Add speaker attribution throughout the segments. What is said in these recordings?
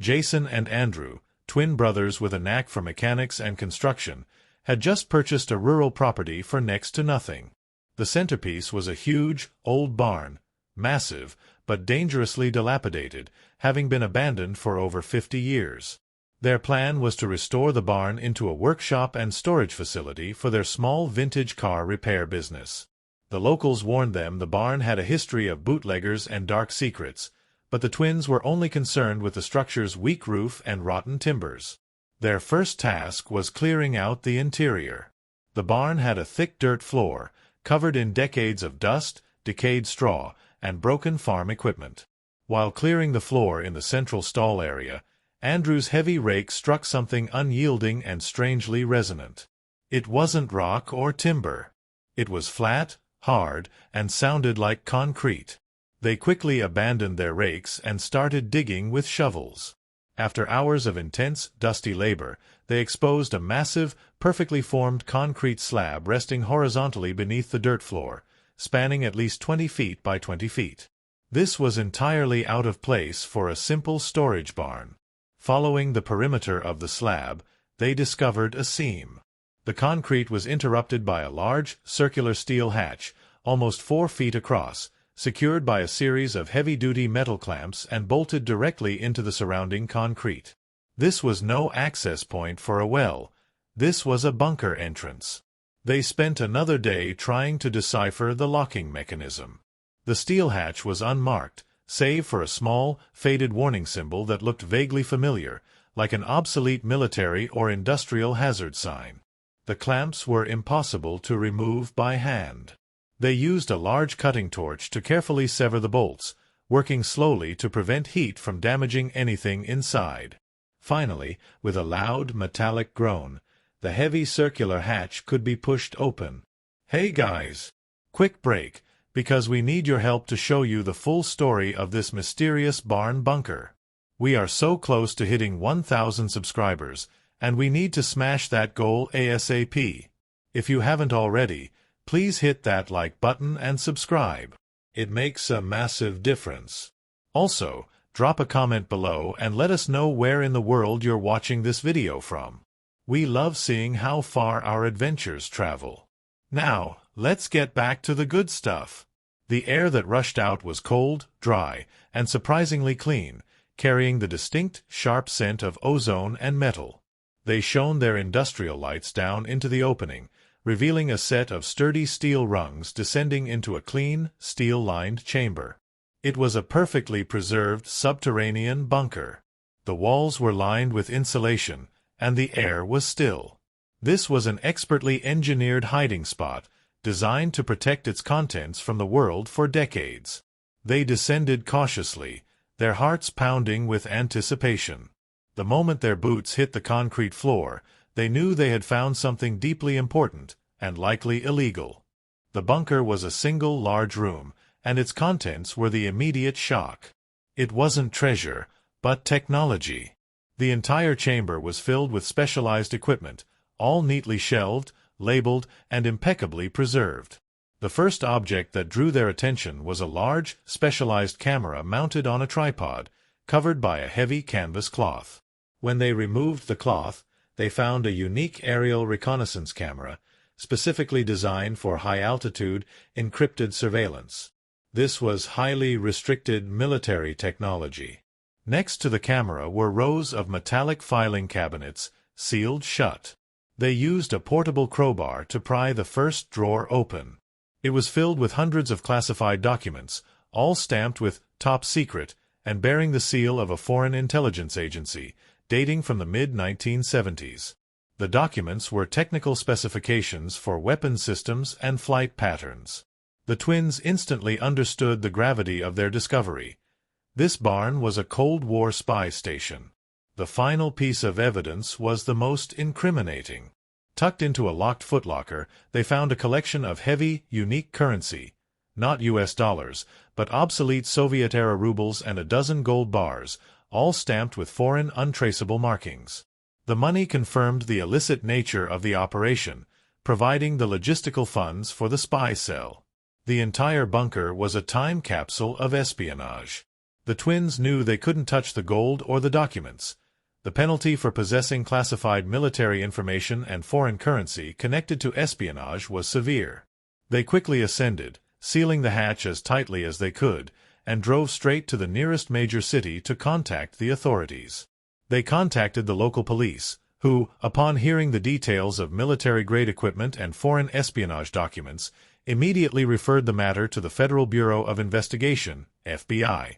Speaker 1: Jason and Andrew, twin brothers with a knack for mechanics and construction, had just purchased a rural property for next to nothing. The centerpiece was a huge, old barn, massive, but dangerously dilapidated, having been abandoned for over 50 years. Their plan was to restore the barn into a workshop and storage facility for their small vintage car repair business. The locals warned them the barn had a history of bootleggers and dark secrets, but the twins were only concerned with the structure's weak roof and rotten timbers. Their first task was clearing out the interior. The barn had a thick dirt floor, covered in decades of dust, decayed straw, and broken farm equipment. While clearing the floor in the central stall area, Andrew's heavy rake struck something unyielding and strangely resonant. It wasn't rock or timber. It was flat, hard, and sounded like concrete. They quickly abandoned their rakes and started digging with shovels. After hours of intense, dusty labor, they exposed a massive, perfectly formed concrete slab resting horizontally beneath the dirt floor, spanning at least 20 feet by 20 feet. This was entirely out of place for a simple storage barn. Following the perimeter of the slab, they discovered a seam. The concrete was interrupted by a large, circular steel hatch, almost 4 feet across, secured by a series of heavy-duty metal clamps and bolted directly into the surrounding concrete. This was no access point for a well. This was a bunker entrance. They spent another day trying to decipher the locking mechanism. The steel hatch was unmarked, save for a small, faded warning symbol that looked vaguely familiar, like an obsolete military or industrial hazard sign. The clamps were impossible to remove by hand. They used a large cutting torch to carefully sever the bolts, working slowly to prevent heat from damaging anything inside. Finally, with a loud, metallic groan, the heavy circular hatch could be pushed open. "Hey guys! Quick break, because we need your help to show you the full story of this mysterious barn bunker. We are so close to hitting 1,000 subscribers, and we need to smash that goal ASAP. If you haven't already, please hit that like button and subscribe. It makes a massive difference. Also, drop a comment below and let us know where in the world you're watching this video from. We love seeing how far our adventures travel. Now, let's get back to the good stuff. The air that rushed out was cold, dry, and surprisingly clean, carrying the distinct, sharp scent of ozone and metal. They shone their industrial lights down into the opening, revealing a set of sturdy steel rungs descending into a clean, steel-lined chamber. It was a perfectly preserved subterranean bunker. The walls were lined with insulation, and the air was still. This was an expertly engineered hiding spot, designed to protect its contents from the world for decades. They descended cautiously, their hearts pounding with anticipation. The moment their boots hit the concrete floor, they knew they had found something deeply important, and likely illegal. The bunker was a single large room, and its contents were the immediate shock. It wasn't treasure, but technology. The entire chamber was filled with specialized equipment, all neatly shelved, labeled, and impeccably preserved. The first object that drew their attention was a large, specialized camera mounted on a tripod, covered by a heavy canvas cloth. When they removed the cloth, they found a unique aerial reconnaissance camera, specifically designed for high-altitude, encrypted surveillance. This was highly restricted military technology. Next to the camera were rows of metallic filing cabinets, sealed shut. They used a portable crowbar to pry the first drawer open. It was filled with hundreds of classified documents, all stamped with "Top Secret" and bearing the seal of a foreign intelligence agency, dating from the mid-1970s. The documents were technical specifications for weapon systems and flight patterns. The twins instantly understood the gravity of their discovery. This barn was a Cold War spy station. The final piece of evidence was the most incriminating. Tucked into a locked footlocker, they found a collection of heavy, unique currency, not US dollars, but obsolete Soviet-era rubles and a dozen gold bars, all stamped with foreign untraceable markings. The money confirmed the illicit nature of the operation, providing the logistical funds for the spy cell. The entire bunker was a time capsule of espionage. The twins knew they couldn't touch the gold or the documents. The penalty for possessing classified military information and foreign currency connected to espionage was severe. They quickly ascended, sealing the hatch as tightly as they could, and drove straight to the nearest major city to contact the authorities. They contacted the local police, who, upon hearing the details of military-grade equipment and foreign espionage documents, immediately referred the matter to the Federal Bureau of Investigation, FBI.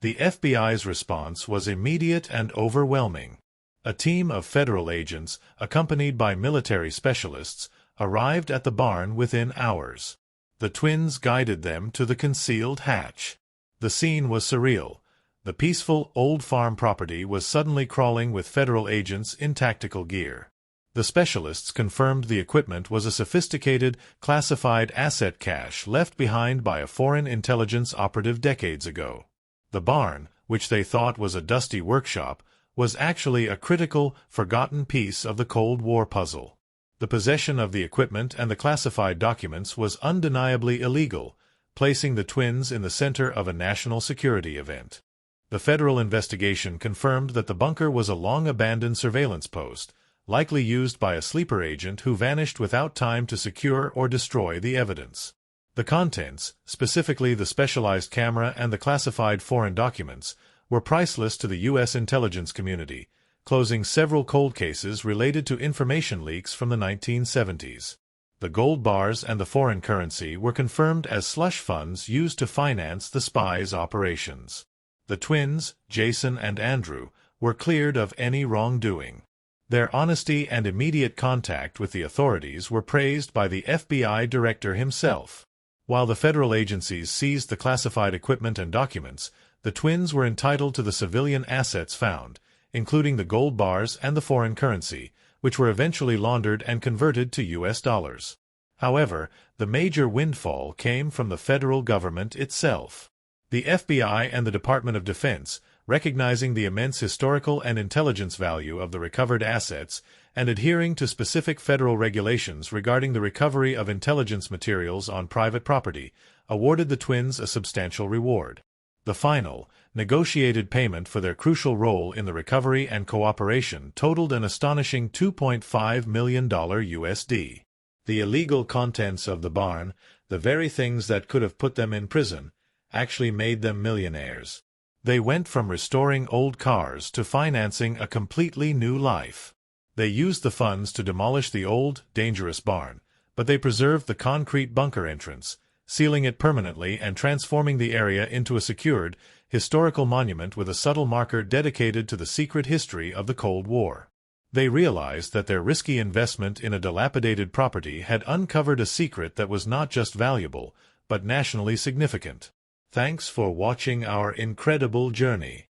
Speaker 1: The FBI's response was immediate and overwhelming. A team of federal agents, accompanied by military specialists, arrived at the barn within hours. The twins guided them to the concealed hatch. The scene was surreal. The peaceful, old farm property was suddenly crawling with federal agents in tactical gear. The specialists confirmed the equipment was a sophisticated, classified asset cache left behind by a foreign intelligence operative decades ago. The barn, which they thought was a dusty workshop, was actually a critical, forgotten piece of the Cold War puzzle. The possession of the equipment and the classified documents was undeniably illegal, placing the twins in the center of a national security event. The federal investigation confirmed that the bunker was a long-abandoned surveillance post, likely used by a sleeper agent who vanished without time to secure or destroy the evidence. The contents, specifically the specialized camera and the classified foreign documents, were priceless to the U.S. intelligence community, closing several cold cases related to information leaks from the 1970s. The gold bars and the foreign currency were confirmed as slush funds used to finance the spies' operations. The twins, Jason and Andrew, were cleared of any wrongdoing. Their honesty and immediate contact with the authorities were praised by the FBI director himself. While the federal agencies seized the classified equipment and documents, the twins were entitled to the civilian assets found, including the gold bars and the foreign currency, which were eventually laundered and converted to U.S. dollars. However, the major windfall came from the federal government itself. The FBI and the Department of Defense, recognizing the immense historical and intelligence value of the recovered assets and adhering to specific federal regulations regarding the recovery of intelligence materials on private property, awarded the twins a substantial reward. The final, negotiated payment for their crucial role in the recovery and cooperation totaled an astonishing $2.5 million USD. The illegal contents of the barn, the very things that could have put them in prison, actually made them millionaires. They went from restoring old cars to financing a completely new life. They used the funds to demolish the old, dangerous barn, but they preserved the concrete bunker entrance, sealing it permanently and transforming the area into a secured, historical monument with a subtle marker dedicated to the secret history of the Cold War. They realized that their risky investment in a dilapidated property had uncovered a secret that was not just valuable, but nationally significant. Thanks for watching our incredible journey.